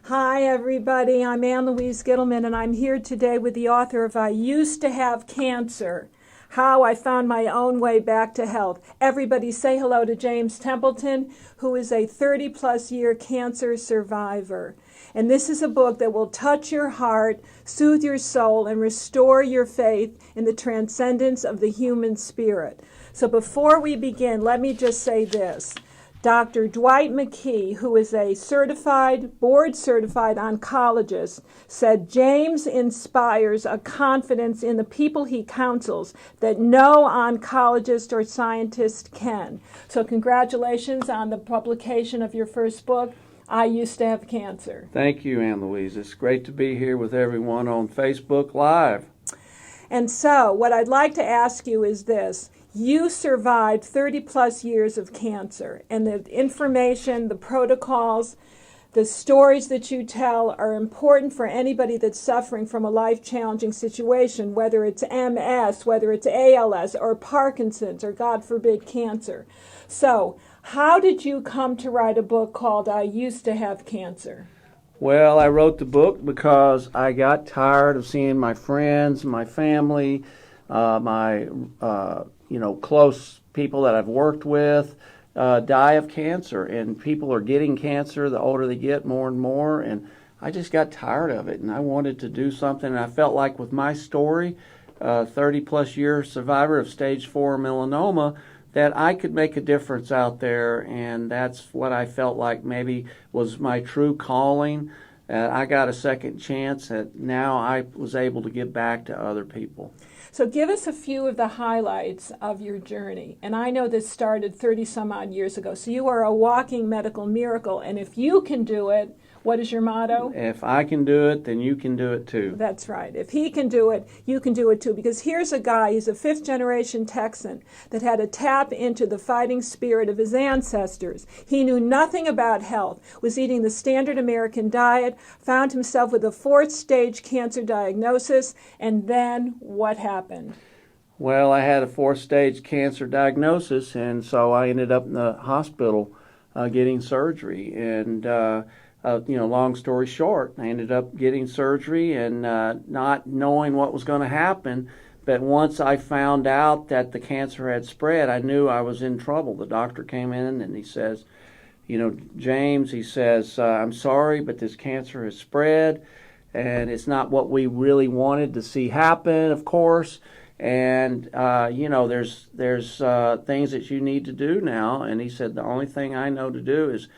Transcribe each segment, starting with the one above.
Hi, everybody. I'm Ann Louise Gittleman, and I'm here today with the author of I Used to Have Cancer, How I Found My Own Way Back to Health. Everybody say hello to James Templeton, who is a 30-plus year cancer survivor. And this is a book that will touch your heart, soothe your soul, and restore your faith in the transcendence of the human spirit. So before we begin, let me just say this. Dr. Dwight McKee, who is a board-certified oncologist, said James inspires a confidence in the people he counsels that no oncologist or scientist can. So congratulations on the publication of your first book, I Used to Have Cancer. Thank you, Ann Louise. It's great to be here with everyone on Facebook Live. And so what I'd like to ask you is this. You survived 30-plus years of cancer, and the information, the protocols, the stories that you tell are important for anybody that's suffering from a life-challenging situation, whether it's MS, whether it's ALS, or Parkinson's, or God forbid, cancer. So, how did you come to write a book called I Used to Have Cancer? Well, I wrote the book because I got tired of seeing my friends, my family, my close people that I've worked with die of cancer, and people are getting cancer the older they get, more and more, and I just got tired of it, and I wanted to do something, and I felt like with my story, 30-plus year survivor of Stage IV Melanoma, that I could make a difference out there, and that's what I felt like maybe was my true calling. I got a second chance that now I was able to give back to other people. So give us a few of the highlights of your journey. And I know this started 30-some-odd years ago. So you are a walking medical miracle. And if you can do it, what is your motto? If I can do it, then you can do it too. That's right. If he can do it, you can do it too. Because here's a guy, he's a fifth-generation Texan that had to tap into the fighting spirit of his ancestors. He knew nothing about health, was eating the standard American diet, found himself with a fourth-stage cancer diagnosis, and then what happened? Well, I had a fourth-stage cancer diagnosis, and so I ended up in the hospital getting surgery. And long story short, I ended up getting surgery and not knowing what was going to happen. But once I found out that the cancer had spread, I knew I was in trouble. The doctor came in and he says, James, he says, I'm sorry, but this cancer has spread, and it's not what we really wanted to see happen, of course. And, there's things that you need to do now. And he said, the only thing I know to do is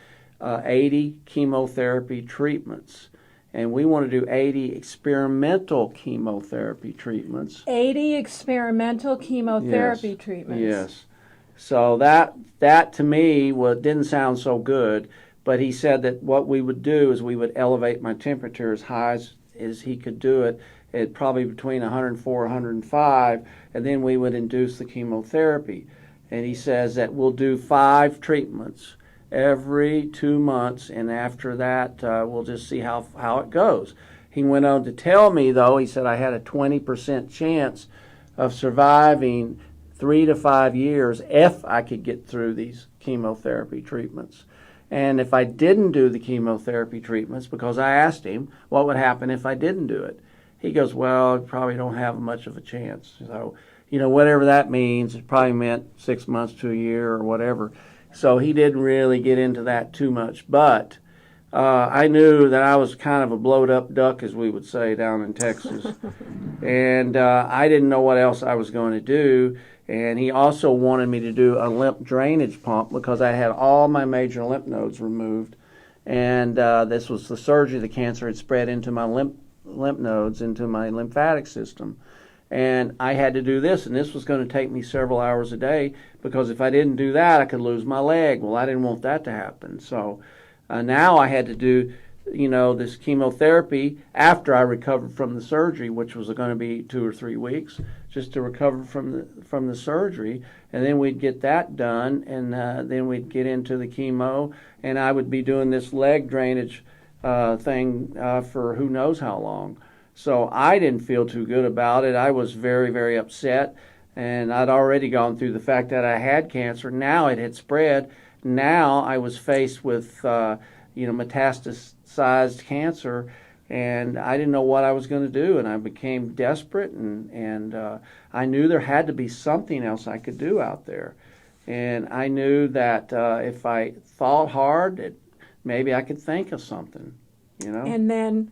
80 chemotherapy treatments, and we want to do 80 experimental chemotherapy treatments. 80 experimental chemotherapy treatments. Yes. So that to me didn't sound so good, but he said that what we would do is we would elevate my temperature as high as he could do it, at probably between 104 and 105, and then we would induce the chemotherapy. And he says that we'll do 5 treatments every 2 months, and after that we'll just see how it goes. He went on to tell me, though, he said I had a 20% chance of surviving 3 to 5 years if I could get through these chemotherapy treatments. And if I didn't do the chemotherapy treatments, because I asked him what would happen if I didn't do it, he goes, well, I probably don't have much of a chance. So, whatever that means, it probably meant 6 months to a year or whatever. So he didn't really get into that too much. But I knew that I was kind of a blowed-up duck, as we would say down in Texas. And I didn't know what else I was going to do. And he also wanted me to do a lymph drainage pump because I had all my major lymph nodes removed. And this was the surgery. The cancer had spread into my lymph nodes, into my lymphatic system. And I had to do this, and this was going to take me several hours a day, because if I didn't do that, I could lose my leg. Well, I didn't want that to happen. So now I had to do, this chemotherapy after I recovered from the surgery, which was going to be 2 or 3 weeks, just to recover from the surgery. And then we'd get that done, and then we'd get into the chemo, and I would be doing this leg drainage thing for who knows how long. So I didn't feel too good about it. I was very, very upset, and I'd already gone through the fact that I had cancer. Now it had spread. Now I was faced with, metastasized cancer, and I didn't know what I was going to do, and I became desperate, and I knew there had to be something else I could do out there. And I knew that if I thought hard, maybe I could think of something, And then?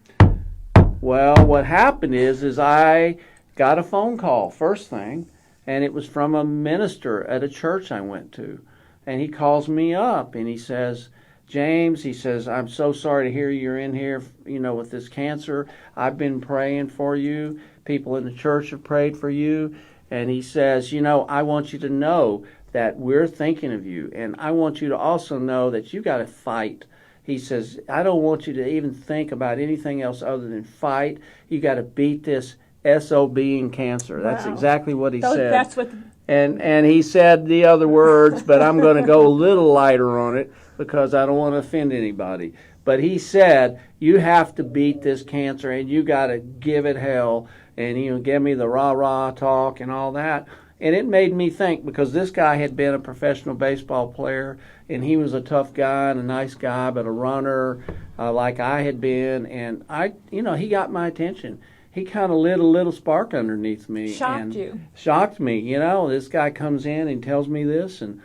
Well, what happened is I got a phone call first thing, and it was from a minister at a church I went to. And he calls me up, and he says, James, he says, I'm so sorry to hear you're in here, with this cancer. I've been praying for you. People in the church have prayed for you. And he says, I want you to know that we're thinking of you. And I want you to also know that you got to fight. He says, I don't want you to even think about anything else other than fight. You got to beat this SOB-ing cancer. Wow. That's exactly what he said. That's what. And he said the other words, but I'm going to go a little lighter on it because I don't want to offend anybody. But he said, you have to beat this cancer, and you got to give it hell, and give me the rah-rah talk and all that. And it made me think, because this guy had been a professional baseball player, and he was a tough guy and a nice guy, but a runner like I had been. And he got my attention. He kind of lit a little spark underneath me. Shocked me. This guy comes in and tells me this, and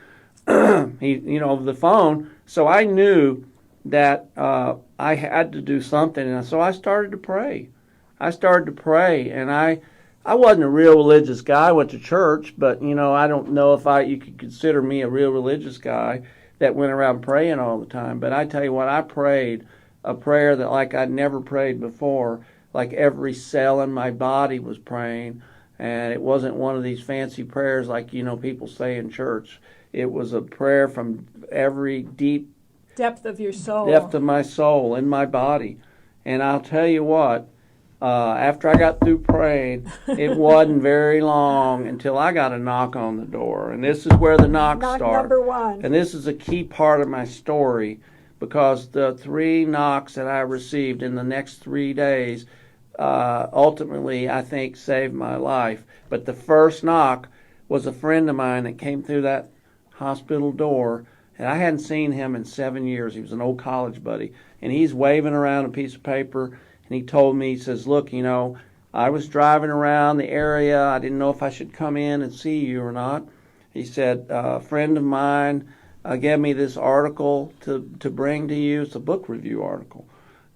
he, over the phone. So I knew that I had to do something, and so I started to pray. And I wasn't a real religious guy. I went to church, but, I don't know if you could consider me a real religious guy that went around praying all the time. But I tell you what, I prayed a prayer that like I'd never prayed before, like every cell in my body was praying. And it wasn't one of these fancy prayers like, people say in church. It was a prayer from every deep depth of your soul, depth of my soul in my body. And I'll tell you what, after I got through praying, it wasn't very long until I got a knock on the door. And this is where the knocks start. Number one. And this is a key part of my story, because the 3 knocks that I received in the next 3 days ultimately, I think, saved my life. But the first knock was a friend of mine that came through that hospital door, and I hadn't seen him in 7 years. He was an old college buddy, and he's waving around a piece of paper, and he told me, he says, look, I was driving around the area. I didn't know if I should come in and see you or not. He said, a friend of mine gave me this article to bring to you. It's a book review article.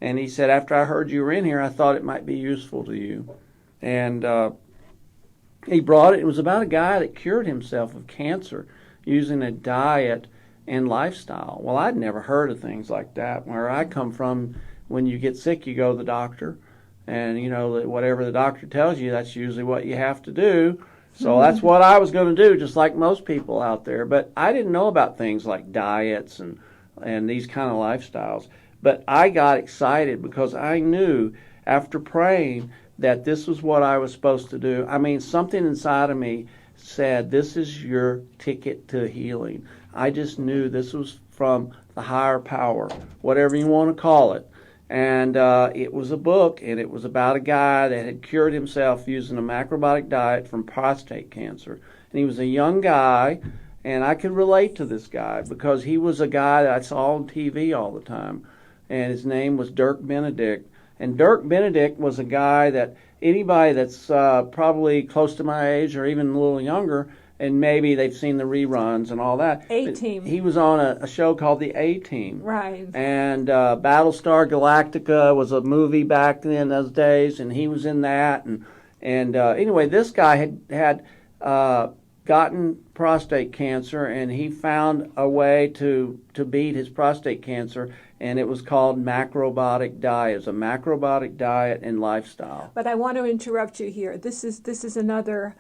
And he said, after I heard you were in here, I thought it might be useful to you. And he brought it. It was about a guy that cured himself of cancer using a diet and lifestyle. Well, I'd never heard of things like that. Where I come from, when you get sick, you go to the doctor. And, whatever the doctor tells you, that's usually what you have to do. So that's what I was going to do, just like most people out there. But I didn't know about things like diets and these kind of lifestyles. But I got excited because I knew after praying that this was what I was supposed to do. I mean, something inside of me said, this is your ticket to healing. I just knew this was from the higher power, whatever you want to call it. And it was a book, and it was about a guy that had cured himself using a macrobiotic diet from prostate cancer. And he was a young guy, and I could relate to this guy because he was a guy that I saw on TV all the time. And his name was Dirk Benedict. And Dirk Benedict was a guy that anybody that's probably close to my age or even a little younger, and maybe they've seen the reruns and all that. A-Team. He was on a show called The A-Team. Right. And Battlestar Galactica was a movie back in those days, and he was in that. And anyway, this guy had gotten prostate cancer, and he found a way to beat his prostate cancer, and it was called macrobiotic diet. It's a macrobiotic diet and lifestyle. But I want to interrupt you here. This is another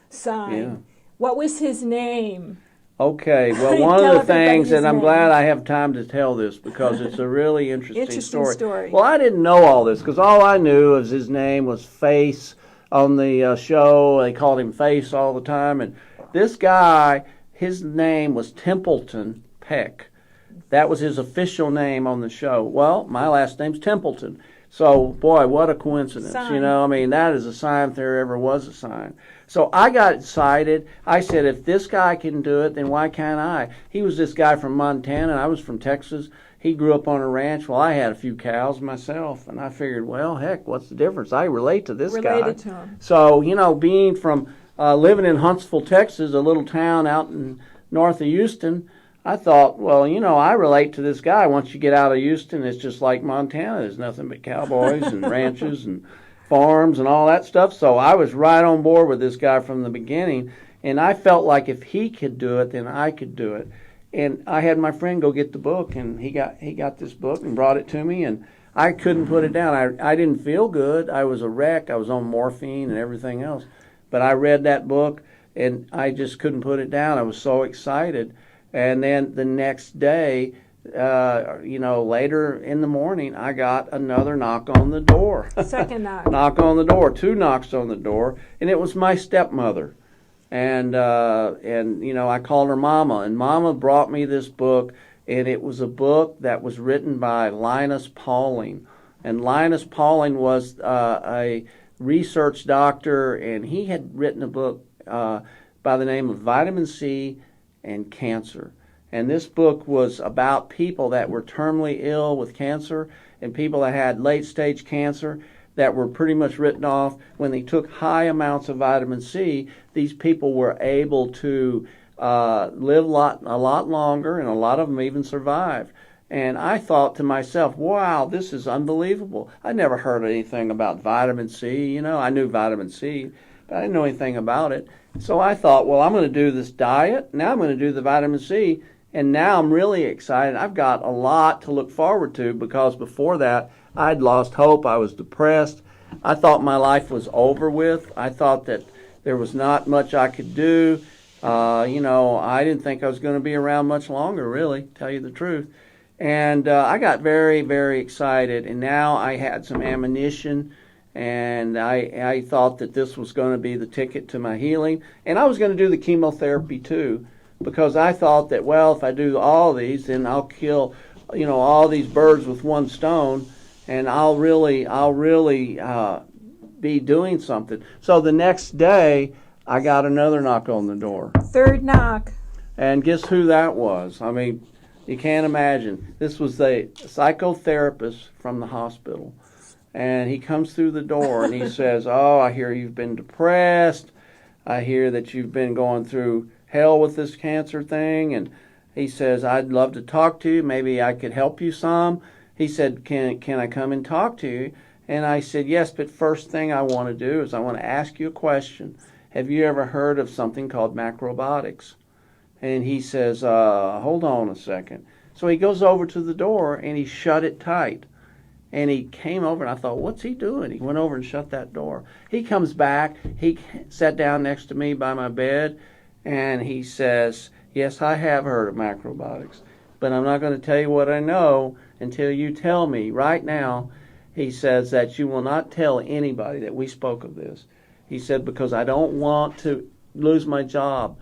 sign. Yeah. What was his name? Okay, well, one of the things, and I'm glad I have time to tell this because it's a really interesting story. Well, I didn't know all this because all I knew was his name was Face on the show. They called him Face all the time. And this guy, his name was Templeton Peck. That was his official name on the show. Well, my last name's Templeton. So, boy, what a coincidence. Sign. That is a sign if there ever was a sign. So I got excited. I said, if this guy can do it, then why can't I? He was this guy from Montana, and I was from Texas, he grew up on a ranch. Well, I had a few cows myself, and I figured, well, heck, what's the difference? I relate to this guy. Related to him. So, being from living in Huntsville, Texas, a little town out in north of Houston, I thought, well, I relate to this guy. Once you get out of Houston, it's just like Montana. There's nothing but cowboys and ranches and farms and all that stuff. So I was right on board with this guy from the beginning, and I felt like if he could do it, then I could do it. And I had my friend go get the book, and he got this book and brought it to me, and I couldn't put it down. I didn't feel good. I was a wreck. I was on morphine and everything else. But I read that book, and I just couldn't put it down. I was so excited. And then the next day, later in the morning, I got another knock on the door. Second knock. Knock on the door, 2 knocks on the door, and it was my stepmother. And I called her Mama, and Mama brought me this book, and it was a book that was written by Linus Pauling. And Linus Pauling was a research doctor, and he had written a book by the name of Vitamin C and Cancer. And this book was about people that were terminally ill with cancer and people that had late-stage cancer that were pretty much written off. When they took high amounts of vitamin C, these people were able to live a lot longer, and a lot of them even survived. And I thought to myself, wow, this is unbelievable. I never heard anything about vitamin C. I knew vitamin C, but I didn't know anything about it. So I thought, well, I'm going to do this diet. Now I'm going to do the vitamin C. And now I'm really excited. I've got a lot to look forward to, because before that, I'd lost hope. I was depressed. I thought my life was over with. I thought that there was not much I could do. I didn't think I was going to be around much longer, really, to tell you the truth. And I got very, very excited. And now I had some ammunition. And I thought that this was going to be the ticket to my healing. And I was going to do the chemotherapy too, because I thought that, well, if I do all these, then I'll kill, all these birds with one stone, and I'll really be doing something. So the next day, I got another knock on the door. Third knock. And guess who that was? I mean, you can't imagine. This was the psychotherapist from the hospital. And he comes through the door and he says, oh, I hear you've been depressed. I hear that you've been going through hell with this cancer thing. And he says, I'd love to talk to you. Maybe I could help you some. He said, can I come and talk to you? And I said, yes, but first thing I want to do is I want to ask you a question. Have you ever heard of something called macrobiotics? And he says, hold on a second. So he goes over to the door and he shut it tight. And he came over, and I thought, what's he doing? He went over and shut that door. He comes back. He sat down next to me by my bed, and he says, yes, I have heard of macrobiotics, but I'm not going to tell you what I know until you tell me right now. He says that you will not tell anybody that we spoke of this. He said, because I don't want to lose my job.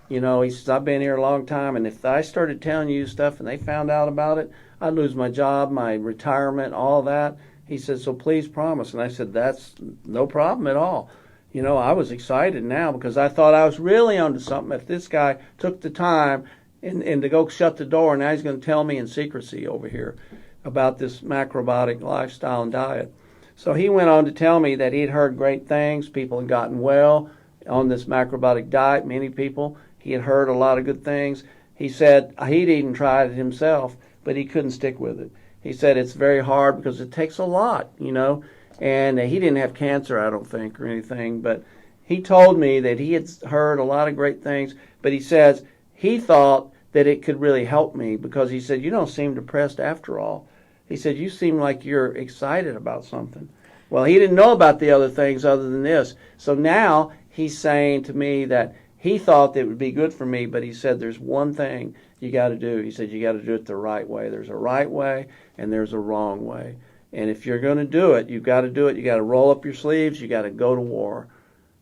He says, I've been here a long time, and if I started telling you stuff and they found out about it, I'd lose my job, my retirement, all that. He said, so please promise. And I said, that's no problem at all. I was excited now because I thought I was really onto something. If this guy took the time and to go shut the door, now he's going to tell me in secrecy over here about this macrobiotic lifestyle and diet. So he went on to tell me that he'd heard great things. People had gotten well on this macrobiotic diet, many people. He had heard a lot of good things. He said he'd even tried it himself, but he couldn't stick with it. He said it's very hard because it takes a lot, and he didn't have cancer, I don't think, or anything, but he told me that he had heard a lot of great things, but he says he thought that it could really help me because he said, you don't seem depressed after all. He said, you seem like you're excited about something. Well, he didn't know about the other things other than this. So now he's saying to me that he thought that it would be good for me, but he said there's one thing you got to do. He said you got to do it the right way. There's a right way and there's a wrong way. And if you're going to do it, you've got to do it. You got to roll up your sleeves. You got to go to war.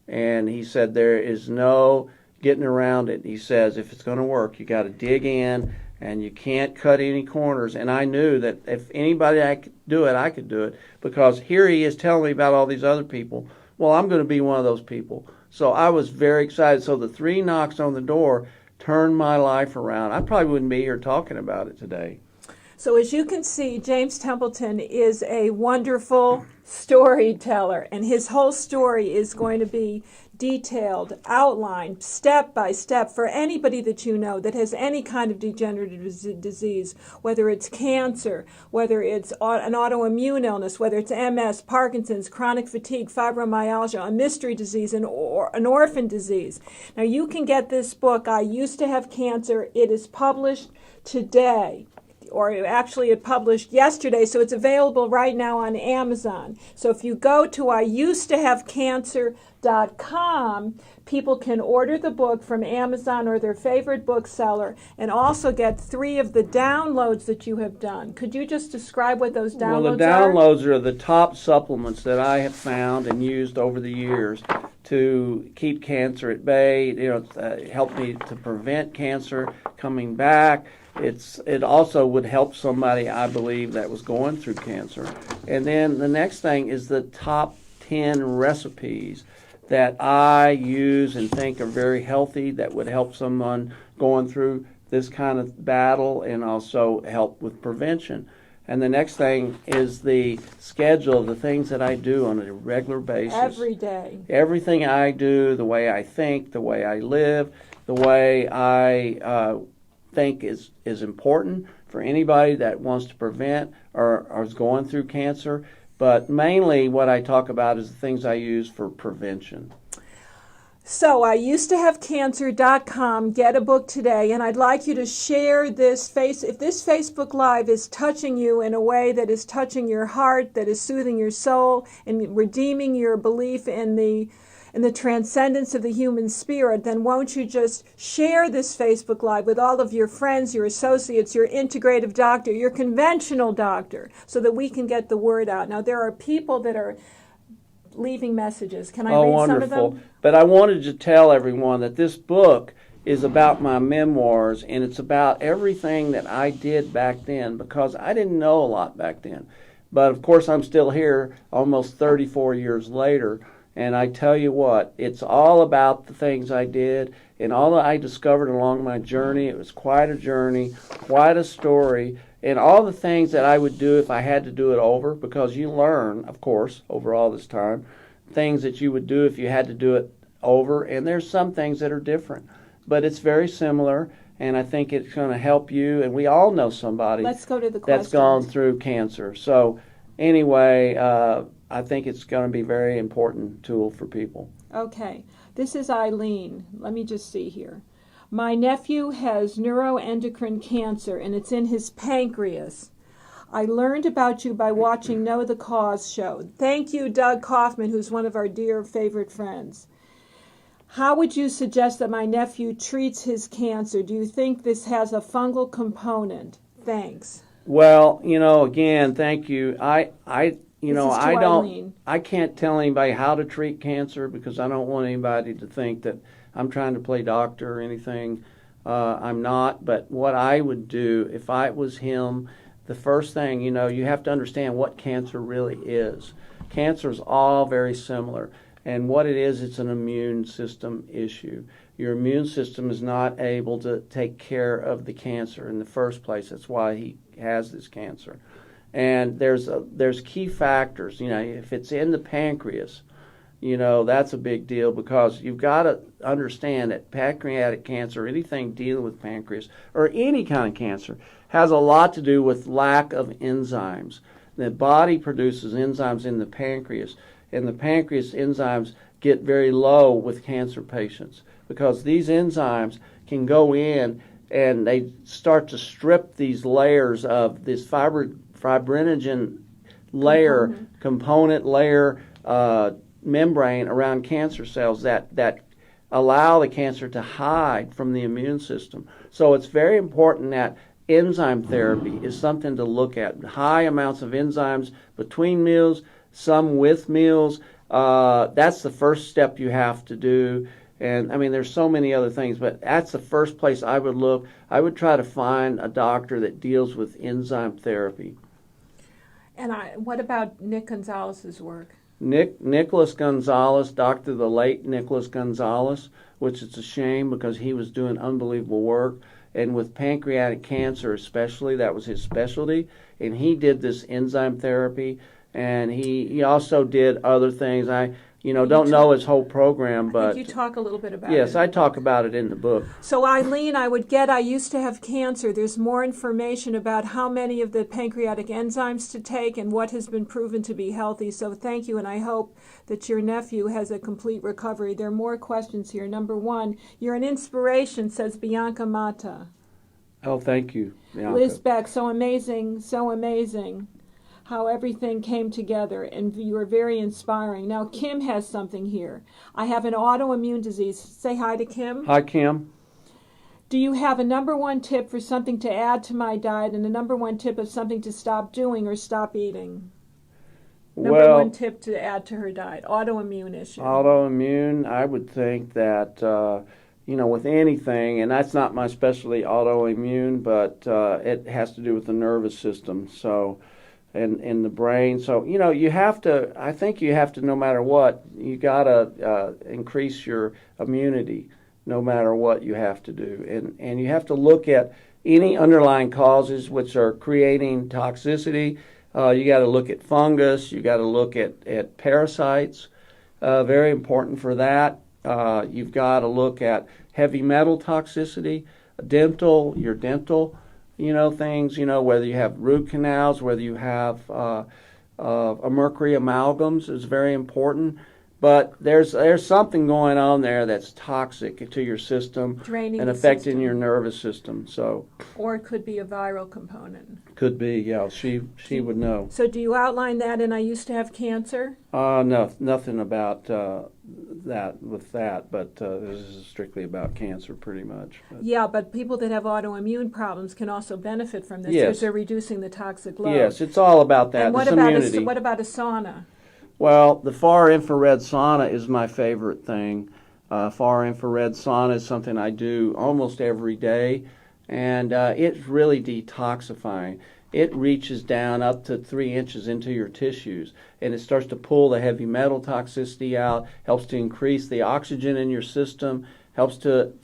And he said there is no getting around it. He says if it's going to work, you got to dig in and you can't cut any corners. And I knew that if anybody I could do it, I could do it, because here he is telling me about all these other people. Well, I'm going to be one of those people. So I was very excited. So the 3 knocks on the door turned my life around. I probably wouldn't be here talking about it today. So as you can see, James Templeton is a wonderful storyteller, and his whole story is going to be detailed, outlined, step by step for anybody that you know that has any kind of degenerative disease, whether it's cancer, whether it's an autoimmune illness, whether it's MS, Parkinson's, chronic fatigue, fibromyalgia, a mystery disease, or an orphan disease. Now you can get this book, I Used to Have Cancer. It is published today. Or actually it published yesterday, so it's available right now on Amazon. So if you go to iusedtohavecancer.com, people can order the book from Amazon or their favorite bookseller and also get 3 of the downloads that you have done. Could you just describe what those downloads are? Well, the downloads are the top supplements that I have found and used over the years to keep cancer at bay, help me to prevent cancer coming back. It also would help somebody, I believe, that was going through cancer. And then the next thing is the top 10 recipes that I use and think are very healthy that would help someone going through this kind of battle and also help with prevention. And the next thing is the schedule of the things that I do on a regular basis. Every day. Everything I do, the way I think, the way I live, the way I think is important for anybody that wants to prevent or is going through cancer. But mainly what I talk about is the things I use for prevention. So iusedtohavecancer.com, get a book today, and I'd like you to share this if this Facebook Live is touching you in a way that is touching your heart, that is soothing your soul, and redeeming your belief in the transcendence of the human spirit, then won't you just share this Facebook Live with all of your friends, your associates, your integrative doctor, your conventional doctor, so that we can get the word out. Now, there are people that are leaving messages. Can I read wonderful. some of them? But I wanted to tell everyone that this book is about my memoirs, and it's about everything that I did back then, because I didn't know a lot back then. But, of course, I'm still here almost 34 years later. And I tell you what, it's all about the things I did and all that I discovered along my journey. It was quite a journey, quite a story, and all the things that I would do if I had to do it over, because you learn, of course, over all this time, things that you would do if you had to do it over. And there's some things that are different, but it's very similar, and I think it's going to help you. And we all know somebody Let's go to the that's gone through cancer. So anyway, I think it's going to be a very important tool for people. Okay. This is Eileen. Let me just see here. My nephew has neuroendocrine cancer, and it's in his pancreas. I learned about you by watching Know the Cause show. Thank you, Doug Kaufman, who's one of our dear favorite friends. How would you suggest that my nephew treats his cancer? Do you think this has a fungal component? Thanks. Well, again, thank you. I can't tell anybody how to treat cancer, because I don't want anybody to think that I'm trying to play doctor or anything. I'm not. But what I would do if I was him, the first thing, you have to understand what cancer really is. Cancer is all very similar. And what it is, it's an immune system issue. Your immune system is not able to take care of the cancer in the first place. That's why he has this cancer. And there's key factors. If it's in the pancreas, that's a big deal, because you've got to understand that pancreatic cancer, anything dealing with pancreas, or any kind of cancer, has a lot to do with lack of enzymes. The body produces enzymes in the pancreas, and the pancreas enzymes get very low with cancer patients, because these enzymes can go in and they start to strip these layers of this fibrinogen layer, component layer, membrane around cancer cells that allow the cancer to hide from the immune system. So it's very important that enzyme therapy is something to look at. High amounts of enzymes between meals, some with meals. That's the first step you have to do. And there's so many other things, but that's the first place I would look. I would try to find a doctor that deals with enzyme therapy. And what about Nick Gonzalez's work? Nicholas Gonzalez, the late Nicholas Gonzalez, which it's a shame, because he was doing unbelievable work. and with pancreatic cancer especially, that was his specialty, and he did this enzyme therapy, and he also did other things. I don't know his whole program, but I think you talk a little bit about it. Yes, I talk about it in the book. So Eileen, I used to have cancer. There's more information about how many of the pancreatic enzymes to take and what has been proven to be healthy. So thank you, and I hope that your nephew has a complete recovery. There are more questions here. Number one, you're an inspiration, says Bianca Mata. Oh, thank you, Bianca. Liz Beck, so amazing how everything came together, and you were very inspiring. Now, Kim has something here. I have an autoimmune disease. Say hi to Kim. Hi, Kim. Do you have a number one tip for something to add to my diet and a number one tip of something to stop doing or stop eating? Number one tip to add to her diet. Autoimmune issue. Autoimmune, I would think that, with anything, and that's not my specialty, autoimmune, but it has to do with the nervous system. So, and in the brain. So, I think you have to, no matter what, you got to increase your immunity, no matter what you have to do. And you have to look at any underlying causes which are creating toxicity. You got to look at fungus. You got to look at parasites. Very important for that. You've got to look at heavy metal toxicity, your dental, things, whether you have root canals, whether you have a mercury amalgams is very important. But there's something going on there that's toxic to your system and affecting your nervous system. So, or it could be a viral component. Could be, yeah. She would know. So do you outline that? And I used to have cancer. No, nothing about that with that. But this is strictly about cancer, pretty much. But. Yeah, but people that have autoimmune problems can also benefit from this yes. because they're reducing the toxic load. Yes, it's all about that. And what about a sauna? Well, the far infrared sauna is my favorite thing. Far infrared sauna is something I do almost every day, and it's really detoxifying. It reaches down up to 3 inches into your tissues, and it starts to pull the heavy metal toxicity out, helps to increase the oxygen in your system, helps to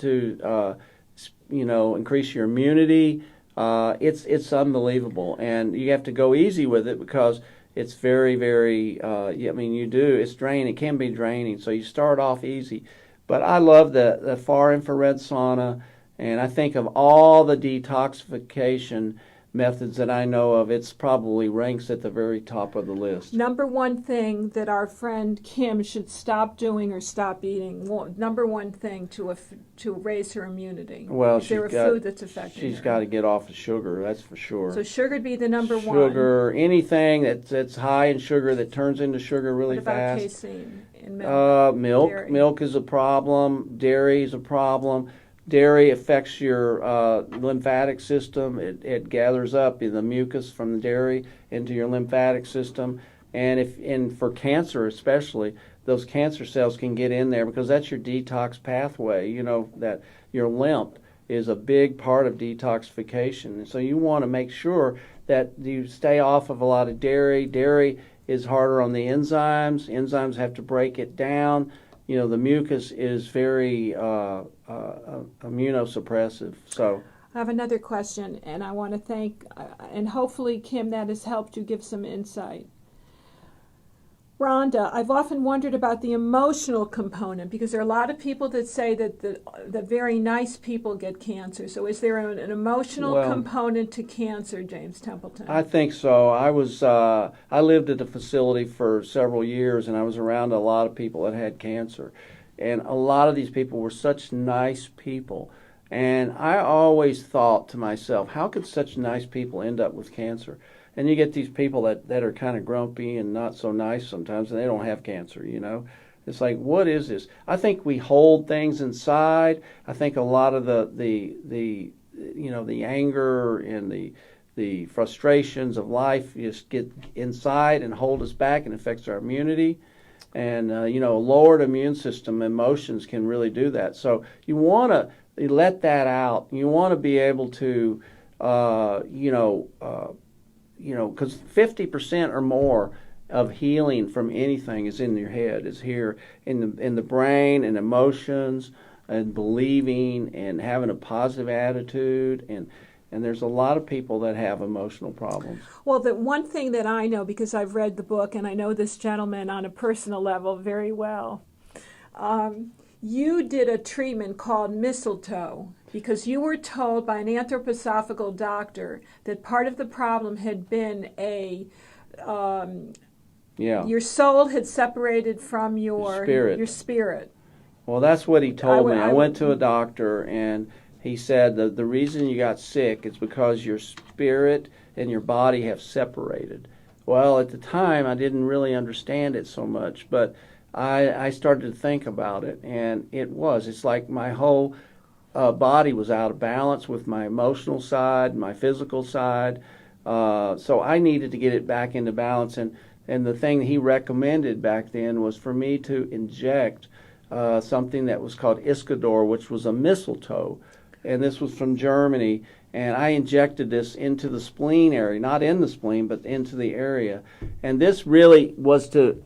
increase your immunity. It's unbelievable, and you have to go easy with it because it's very, very, it's draining. It can be draining. So you start off easy. But I love the far infrared sauna, and I think of all the detoxification methods that I know of, it's probably ranks at the very top of the list. Number one thing that our friend Kim should stop doing or stop eating, number one thing to raise her immunity. Well, is there a food that's affecting her? She's got to get off of sugar, that's for sure. So sugar would be the number one. Sugar, anything that's high in sugar that turns into sugar really fast. What about casein in milk? Milk is a problem. Dairy is a problem. Dairy affects your lymphatic system. It gathers up the mucus from the dairy into your lymphatic system, and for cancer especially, those cancer cells can get in there because that's your detox pathway. That your lymph is a big part of detoxification, and so you want to make sure that you stay off of a lot of dairy. Dairy is harder on the enzymes. Enzymes have to break it down. The mucus is very immunosuppressive. So I have another question, and I want to thank, and hopefully, Kim, that has helped you give some insight. Rhonda, I've often wondered about the emotional component because there are a lot of people that say that the very nice people get cancer. So is there an emotional component to cancer, James Templeton? I think so. I lived at the facility for several years, and I was around a lot of people that had cancer. And a lot of these people were such nice people. And I always thought to myself, how could such nice people end up with cancer? And you get these people that are kind of grumpy and not so nice sometimes, and they don't have cancer, It's like, what is this? I think we hold things inside. I think a lot of the anger and the frustrations of life just get inside and hold us back and affects our immunity. And, lowered immune system emotions can really do that. So you want to let that out. You want to be able to, because 50% or more of healing from anything is in your head, is here in the brain and emotions, and believing and having a positive attitude, and there's a lot of people that have emotional problems. Well, the one thing that I know, because I've read the book and I know this gentleman on a personal level very well, you did a treatment called mistletoe because you were told by an anthroposophical doctor that part of the problem had been your soul had separated from your spirit. Well, that's what he told me. I went to a doctor, and he said that the reason you got sick is because your spirit and your body have separated. Well, at the time, I didn't really understand it so much, but I started to think about it, and it's like my whole body was out of balance with my emotional side, my physical side, so I needed to get it back into balance, and the thing he recommended back then was for me to inject something that was called Iscador, which was a mistletoe, and this was from Germany, and I injected this into the spleen area, not in the spleen, but into the area, and this really was to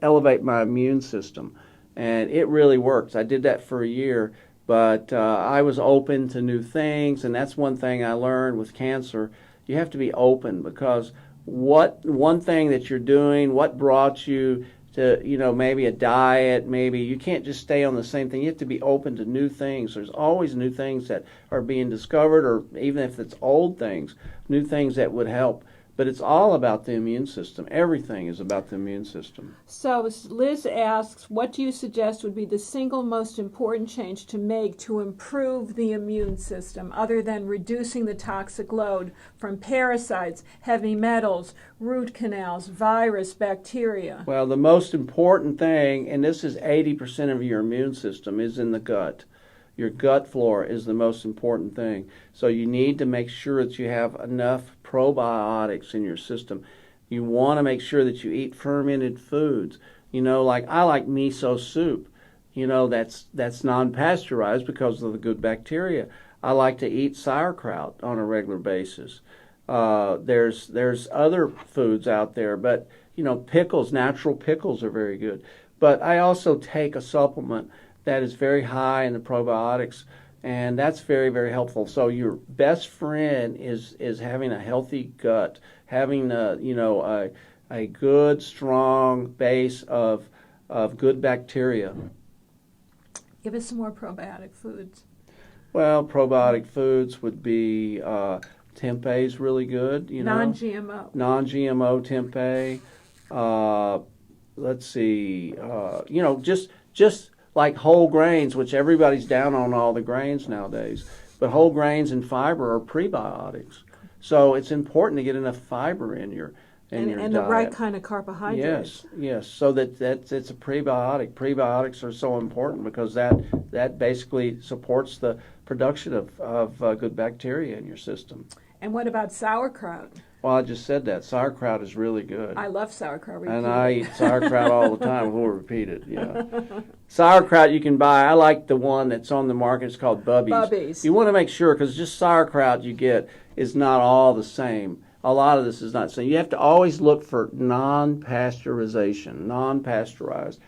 elevate my immune system, and it really works. I did that for a year, but I was open to new things, and that's one thing I learned with cancer. You have to be open, because one thing that you're doing, what brought you to, maybe a diet, maybe you can't just stay on the same thing. You have to be open to new things. There's always new things that are being discovered, or even if it's old things, new things that would help. But it's all about the immune system. Everything is about the immune system. So Liz asks, what do you suggest would be the single most important change to make to improve the immune system, other than reducing the toxic load from parasites, heavy metals, root canals, virus, bacteria? Well, the most important thing, and this is 80% of your immune system, is in the gut. Your gut flora is the most important thing. So you need to make sure that you have enough probiotics in your system. You want to make sure that you eat fermented foods. Like I like miso soup. That's non-pasteurized because of the good bacteria. I like to eat sauerkraut on a regular basis. There's other foods out there, but pickles, natural pickles are very good. But I also take a supplement that is very high in the probiotics, and that's very, very helpful. So your best friend is having a healthy gut, having a good, strong base of good bacteria. Give us some more probiotic foods. Well, probiotic foods would be tempeh is really good. Non-GMO. Non-GMO tempeh. Let's see. Just like whole grains, which everybody's down on all the grains nowadays, but whole grains and fiber are prebiotics. So it's important to get enough fiber in your diet. And the right kind of carbohydrates. Yes. So it's a prebiotic. Prebiotics are so important because that basically supports the production of good bacteria in your system. And what about sauerkraut? Well, I just said that. Sauerkraut is really good. I love sauerkraut. And I eat sauerkraut all the time. We'll repeat it, yeah. Sauerkraut you can buy. I like the one that's on the market. It's called Bubby's. You want to make sure, because just sauerkraut you get is not all the same. A lot of this is not the same. You have to always look for non-pasteurization, non-pasteurized.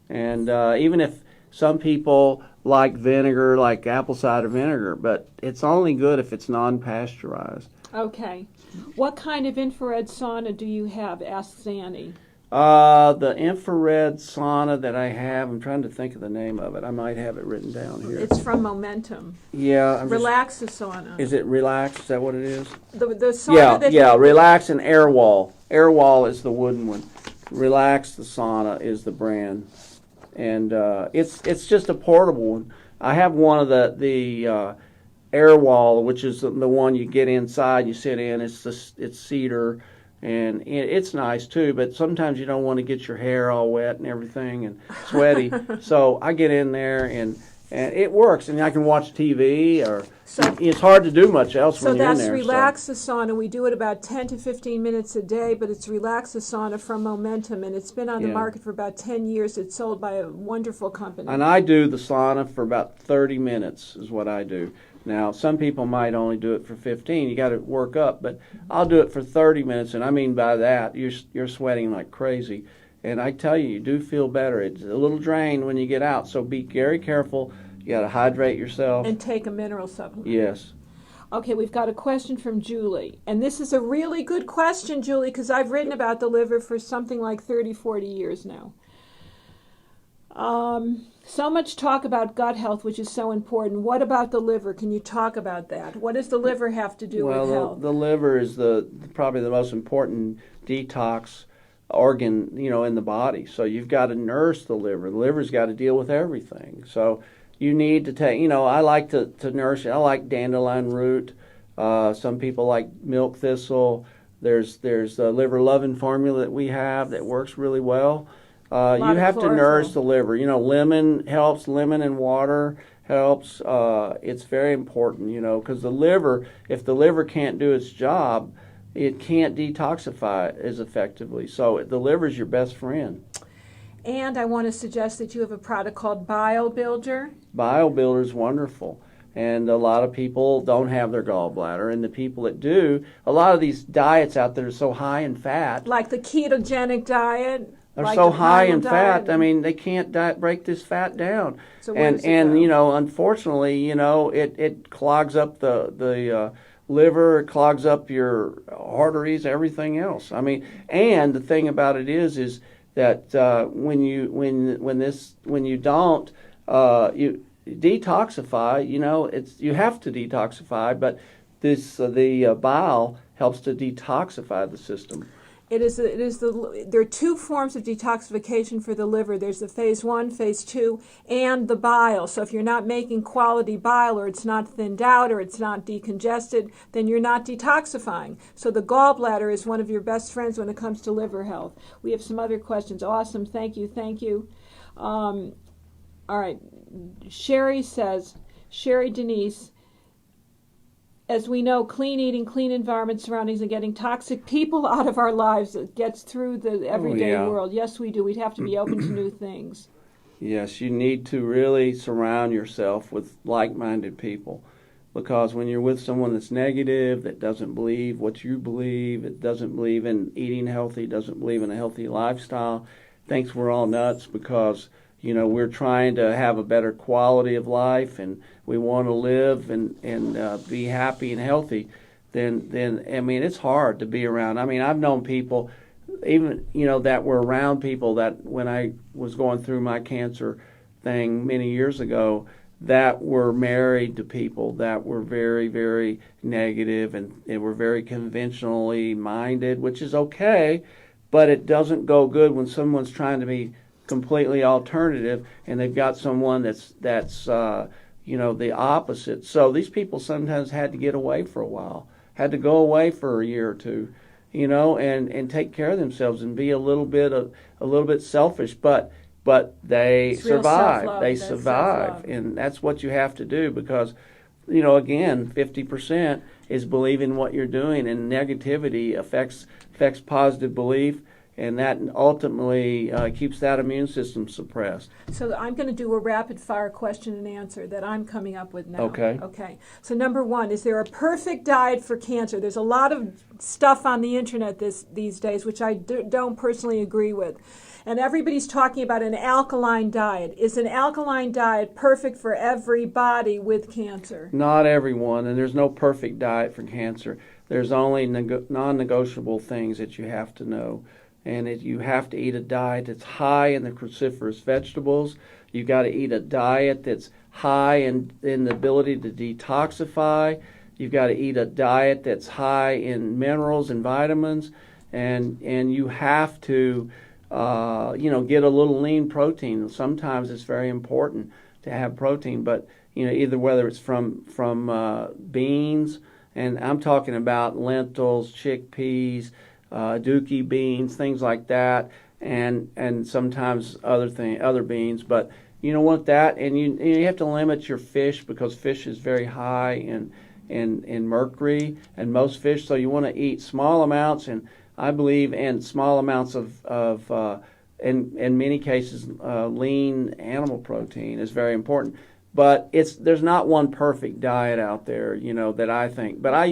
And even if some people like vinegar, like apple cider vinegar, but it's only good if it's non-pasteurized. Okay. What kind of infrared sauna do you have? Asked Zanny. The infrared sauna that I have, I'm trying to think of the name of it. I might have it written down here. It's from Momentum. Yeah. Relax sauna. Is it Relax? Is that what it is? The sauna Relax and Airwall. Airwall is the wooden one. Relax the sauna is the brand. And it's just a portable one. I have one of the Airwall, which is the one you get inside, you sit in. It's cedar, and it's nice too. But sometimes you don't want to get your hair all wet and everything and sweaty. So I get in there and it works, and I can watch TV. It's hard to do much else when you're in there. So that's Relax sauna. We do it about 10 to 15 minutes a day, but it's Relax sauna from Momentum, and it's been on the market for about 10 years. It's sold by a wonderful company. And I do the sauna for about 30 minutes is what I do. Now, some people might only do it for 15. You got to work up, but I'll do it for 30 minutes, and I mean by that, you're sweating like crazy. And I tell you, you do feel better. It's a little drained when you get out, so be very careful You got to hydrate yourself. And take a mineral supplement. Yes. Okay, we've got a question from Julie. And this is a really good question, Julie, because I've written about the liver for something like 30, 40 years now. So much talk about gut health, which is so important. What about the liver? Can you talk about that? What does the liver have to do with health? Well, the liver is probably the most important detox organ, in the body. So you've got to nurse the liver. The liver's got to deal with everything. So you need to take, I like to nurse it. I like dandelion root. Some people like milk thistle. There's the liver loving formula that we have that works really well. You have to nourish the liver. Lemon helps. Lemon and water helps. It's very important, because the liver, if the liver can't do its job, it can't detoxify as effectively. So the liver is your best friend. And I want to suggest that you have a product called BioBuilder. BioBuilder is wonderful. And a lot of people don't have their gallbladder. And the people that do, a lot of these diets out there are so high in fat. Like the ketogenic diet. They're like so the high in diet. fat. I mean, they can't break this fat down. So and unfortunately, it clogs up the liver, it clogs up your arteries, everything else. I mean, and the thing about it is that when you don't you detoxify, you have to detoxify, but the bile helps to detoxify the system. There are two forms of detoxification for the liver. There's the phase 1, phase 2, and the bile. So if you're not making quality bile, or it's not thinned out, or it's not decongested, then you're not detoxifying. So the gallbladder is one of your best friends when it comes to liver health. We have some other questions. Awesome. Thank you. All right. Sherry Denise, as we know, clean eating, clean environment, surroundings, and getting toxic people out of our lives gets through the everyday world. Yes, we do. We'd have to be open to new things. Yes, you need to really surround yourself with like-minded people, because when you're with someone that's negative, that doesn't believe what you believe, it doesn't believe in eating healthy, doesn't believe in a healthy lifestyle, thinks we're all nuts because we're trying to have a better quality of life and we want to live and be happy and healthy, then I mean, it's hard to be around. I mean, I've known people, even, that were around people that when I was going through my cancer thing many years ago, that were married to people that were very, very negative and they were very conventionally minded, which is okay, but it doesn't go good when someone's trying to be completely alternative and they've got someone that's the opposite. So these people sometimes had to get away for a while, had to go away for a year or two, and take care of themselves and be a little bit selfish, but they survive. They survive, and that's what you have to do, because again, 50% is believing what you're doing, and negativity affects positive belief. And that ultimately keeps that immune system suppressed. So I'm going to do a rapid-fire question and answer that I'm coming up with now. Okay. So number one, is there a perfect diet for cancer? There's a lot of stuff on the internet these days, which I don't personally agree with. And everybody's talking about an alkaline diet. Is an alkaline diet perfect for everybody with cancer? Not everyone, and there's no perfect diet for cancer. There's only non-negotiable things that you have to know. And you have to eat a diet that's high in the cruciferous vegetables. You've got to eat a diet that's high in the ability to detoxify. You've got to eat a diet that's high in minerals and vitamins. And you have to, get a little lean protein. Sometimes it's very important to have protein, but, either whether it's from beans, and I'm talking about lentils, chickpeas, dookie beans, things like that, and sometimes other beans. But you don't want that, and you have to limit your fish, because fish is very high in mercury, and most fish. So you want to eat small amounts, and I believe in small amounts of in many cases lean animal protein is very important. But there's not one perfect diet out there, that I think. But I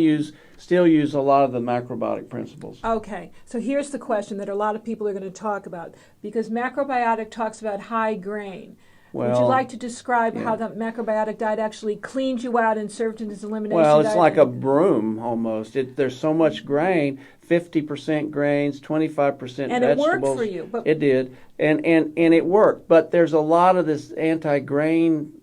still use a lot of the macrobiotic principles. Okay, so here's the question that a lot of people are going to talk about, because macrobiotic talks about high grain. Would you like to describe how the macrobiotic diet actually cleaned you out and served as elimination Well, it's diet? like a broom almost. There's so much grain, 50% grains, 25% and vegetables. it worked for you. But it did, and it worked. But there's a lot of this anti-grain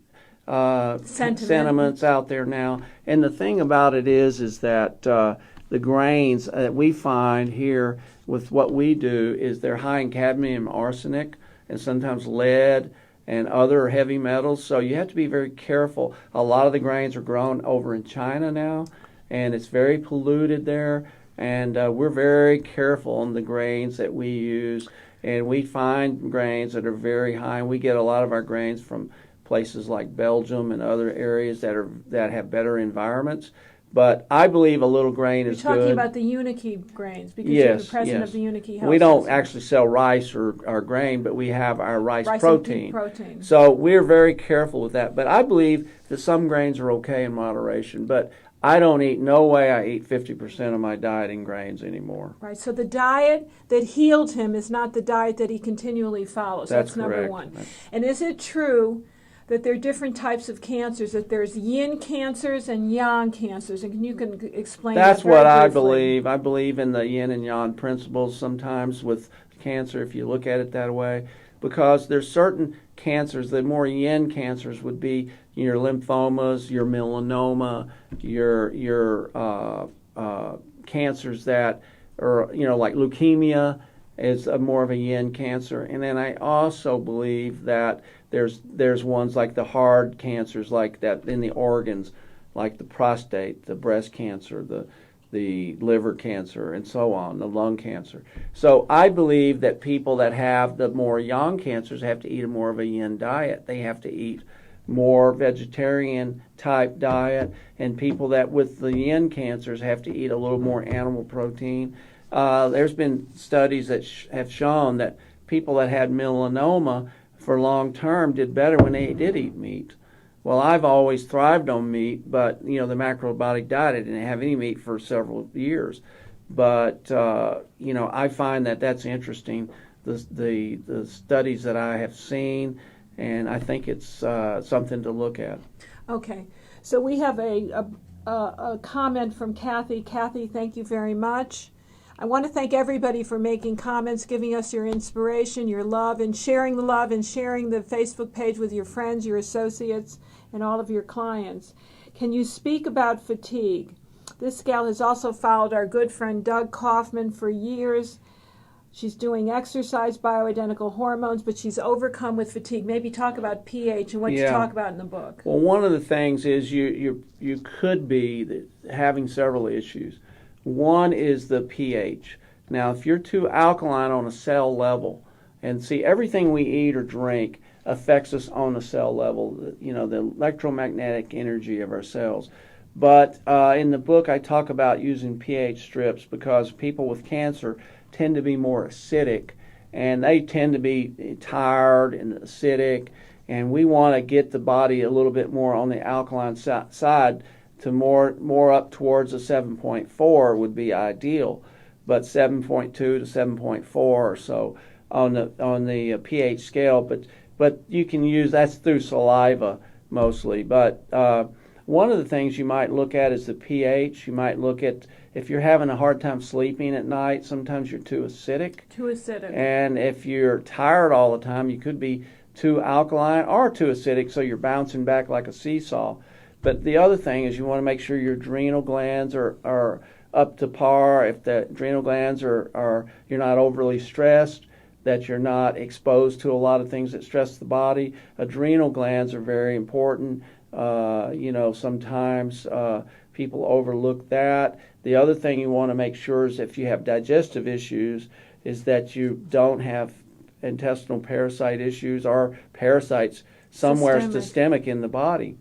sentiments out there now. And the thing about it is that the grains that we find here with what we do is they're high in cadmium, arsenic, and sometimes lead and other heavy metals. So you have to be very careful. A lot of the grains are grown over in China now, and it's very polluted there. And we're very careful on the grains that we use. And we find grains that are very high. And we get a lot of our grains from places like Belgium and other areas that have better environments. But I believe a little grain is good. You're talking about the UNI grains because you're the president of the UNI Health We don't System. actually sell rice or grain, but we have our rice protein. protein. So we're very careful with that. But I believe that some grains are okay in moderation. But I don't eat, no way I eat 50% of my diet in grains anymore. Right. So the diet that healed him is not the diet that he continually follows. That's number correct. one. And is it true that there are different types of cancers, that there's yin cancers and yang cancers, and you can explain That's that very what I briefly. believe. I believe in the yin and yang principles sometimes with cancer, if you look at it that way, because there's certain cancers, the more yin cancers would be your lymphomas, your melanoma, your cancers that are, like leukemia is more of a yin cancer. And then I also believe that there's ones like the hard cancers, like that in the organs, like the prostate, the breast cancer, the liver cancer, and so on, the lung cancer. So I believe that people that have the more yang cancers have to eat a more of a yin diet. They have to eat more vegetarian type diet, and people that with the yin cancers have to eat a little more animal protein. There's been studies that have shown that people that had melanoma for long term did better when they did eat meat. Well, I've always thrived on meat, but the macrobiotic diet, I didn't have any meat for several years. But I find that that's interesting. The studies that I have seen, and I think it's something to look at. Okay, so we have a comment from Kathy. Kathy, thank you very much. I want to thank everybody for making comments, giving us your inspiration, your love, and sharing the love and sharing the Facebook page with your friends, your associates, and all of your clients. Can you speak about fatigue? This gal has also followed our good friend Doug Kaufman for years. She's doing exercise, bioidentical hormones, but she's overcome with fatigue. Maybe talk about pH and what you talk about in the book. Well, one of the things is you could be having several issues. One is the pH. Now, if you're too alkaline on a cell level, and see, everything we eat or drink affects us on a cell level, the electromagnetic energy of our cells. But in the book, I talk about using pH strips because people with cancer tend to be more acidic, and they tend to be tired and acidic, and we want to get the body a little bit more on the alkaline side to more up towards a 7.4 would be ideal, but 7.2 to 7.4 or so on the pH scale. But you can use that's through saliva mostly. But one of the things you might look at is the pH. You might look at if you're having a hard time sleeping at night. Sometimes you're too acidic. Too acidic. And if you're tired all the time, you could be too alkaline or too acidic, so you're bouncing back like a seesaw. But the other thing is you want to make sure your adrenal glands are up to par. If the adrenal glands are you're not overly stressed, that you're not exposed to a lot of things that stress the body. Adrenal glands are very important. Sometimes people overlook that. The other thing you want to make sure is if you have digestive issues is that you don't have intestinal parasite issues or parasites somewhere systemic in the body.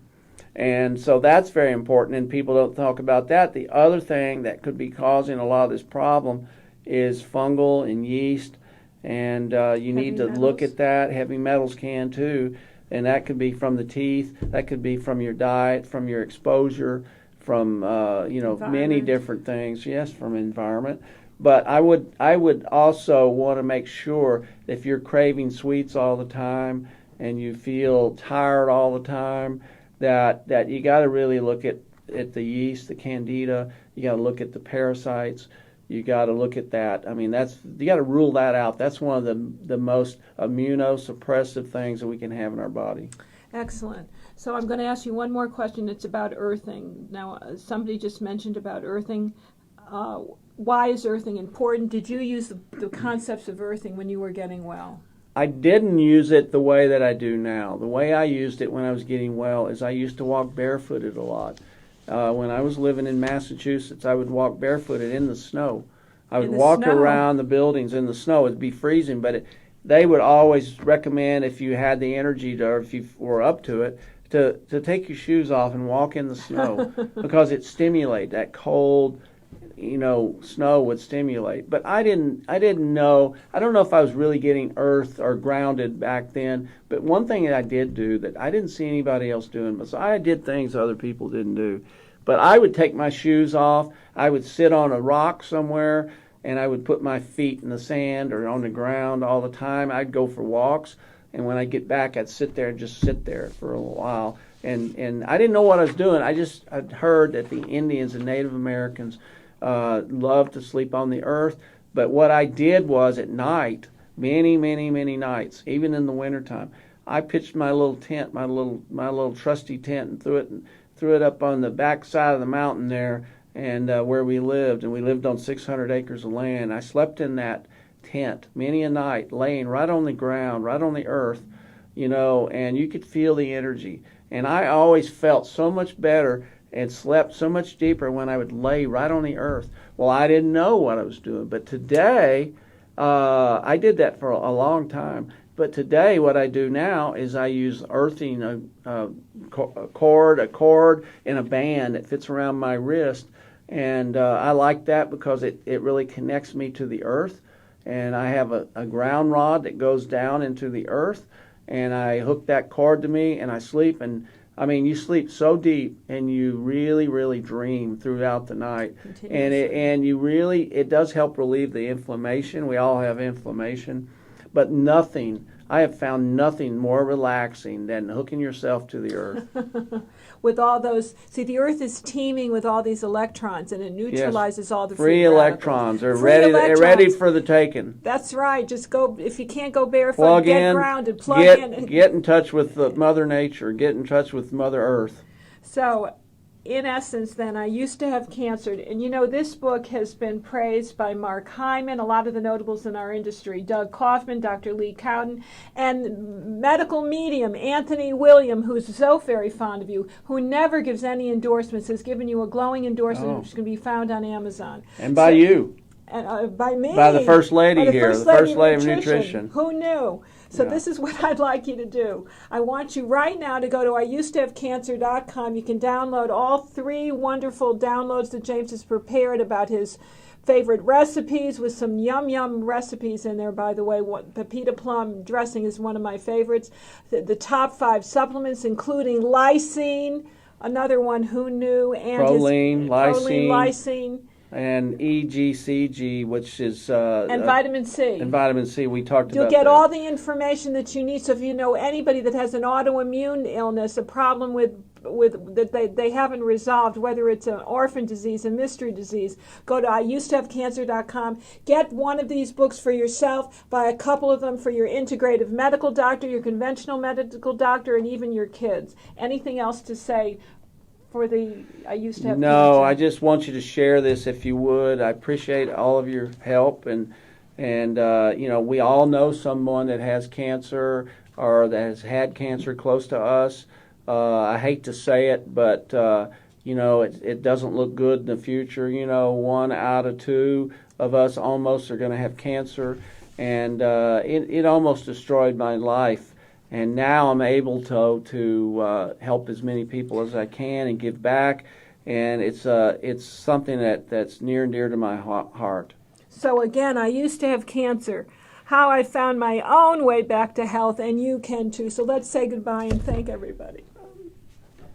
And so that's very important, and people don't talk about that. The other thing that could be causing a lot of this problem is fungal and yeast, and you need to look at that. Heavy metals can too, and that could be from the teeth, that could be from your diet, from your exposure, from many different things. Yes, from environment. But I would also want to make sure that if you're craving sweets all the time, and you feel tired all the time, that you got to really look at the yeast, the candida. You got to look at the parasites. You got to look at that. I mean, you got to rule that out. That's one of the most immunosuppressive things that we can have in our body. Excellent. So I'm going to ask you one more question. It's about earthing. Now, somebody just mentioned about earthing. Why is earthing important? Did you use the concepts of earthing when you were getting well? I didn't use it the way that I do now. The way I used it when I was getting well is I used to walk barefooted a lot. When I was living in Massachusetts, I would walk barefooted in the snow. I would walk around the buildings in the snow. It'd be freezing, but they would always recommend, if you had the energy or if you were up to it, to take your shoes off and walk in the snow because it stimulates that cold. Snow would stimulate. But I didn't know. I don't know if I was really getting earthed or grounded back then. But one thing that I did do that I didn't see anybody else doing, but so I did things other people didn't do. But I would take my shoes off. I would sit on a rock somewhere, and I would put my feet in the sand or on the ground all the time. I'd go for walks, and when I get back, I'd sit there and just sit there for a while. And I didn't know what I was doing. I'd heard that the Indians and Native Americans loved to sleep on the earth, but what I did was at night, many nights, even in the wintertime, I pitched my little tent, my little trusty tent, and threw it up on the back side of the mountain there, and where we lived, and we lived on 600 acres of land. I slept in that tent many a night, laying right on the ground, right on the earth, and you could feel the energy, and I always felt so much better and slept so much deeper when I would lay right on the earth. Well, I didn't know what I was doing, but today, I did that for a long time. But today, what I do now is I use earthing, a cord, and a band that fits around my wrist, and I like that because it really connects me to the earth. And I have a ground rod that goes down into the earth, and I hook that cord to me, and I sleep. And I mean, you sleep so deep, and you really dream throughout the night, and it does help relieve the inflammation. We all have inflammation, but I have found nothing more relaxing than hooking yourself to the earth. With all those, the earth is teeming with all these electrons, and it neutralizes all the free electrons. They're ready for the taking. That's right. Just go, if you can't go barefoot, get grounded, get in touch with Mother Nature, get in touch with Mother Earth. So, in essence, then, I used to have cancer, and this book has been praised by Mark Hyman, a lot of the notables in our industry, Doug Kaufman, Dr. Lee Cowden, and medical medium Anthony William, who's so very fond of you, who never gives any endorsements, has given you a glowing endorsement, which can be found on Amazon. And by you. And by me. By the First Lady here, the First Lady of Nutrition. Who knew? So this is what I'd like you to do. I want you right now to go to IusedToHaveCancer.com. You can download all 3 wonderful downloads that James has prepared about his favorite recipes, with some yum recipes in there, by the way. Pepita plum dressing is one of my favorites. The top 5 supplements, including lysine, another one, who knew, and proline, lysine. And EGCG, which is and vitamin C. And vitamin C, we talked about. You'll get all the information that you need. So if you know anybody that has an autoimmune illness, a problem with that they haven't resolved, whether it's an orphan disease, a mystery disease, go to IusedToHaveCancer.com. Get one of these books for yourself. Buy a couple of them for your integrative medical doctor, your conventional medical doctor, and even your kids. Anything else to say? I used to have No, cancer. I just want you to share this if you would. I appreciate all of your help, and we all know someone that has cancer or that has had cancer close to us. I hate to say it, but it doesn't look good in the future. 1 out of 2 of us almost are going to have cancer, and it almost destroyed my life. And now I'm able to help as many people as I can and give back, and it's something that's near and dear to my heart. So again, I used to have cancer. How I found my own way back to health, and you can too. So let's say goodbye and thank everybody.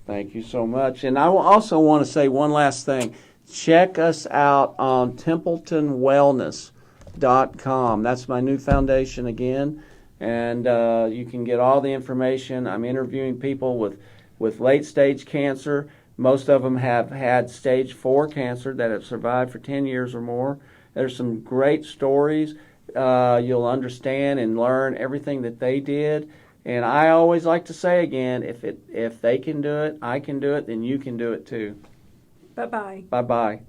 Thank you so much. And I also want to say one last thing. Check us out on TempletonWellness.com. That's my new foundation again. and you can get all the information. I'm interviewing people with late-stage cancer. Most of them have had stage 4 cancer that have survived for 10 years or more. There's some great stories. You'll understand and learn everything that they did. And I always like to say again, if they can do it, I can do it, then you can do it too. Bye-bye. Bye-bye.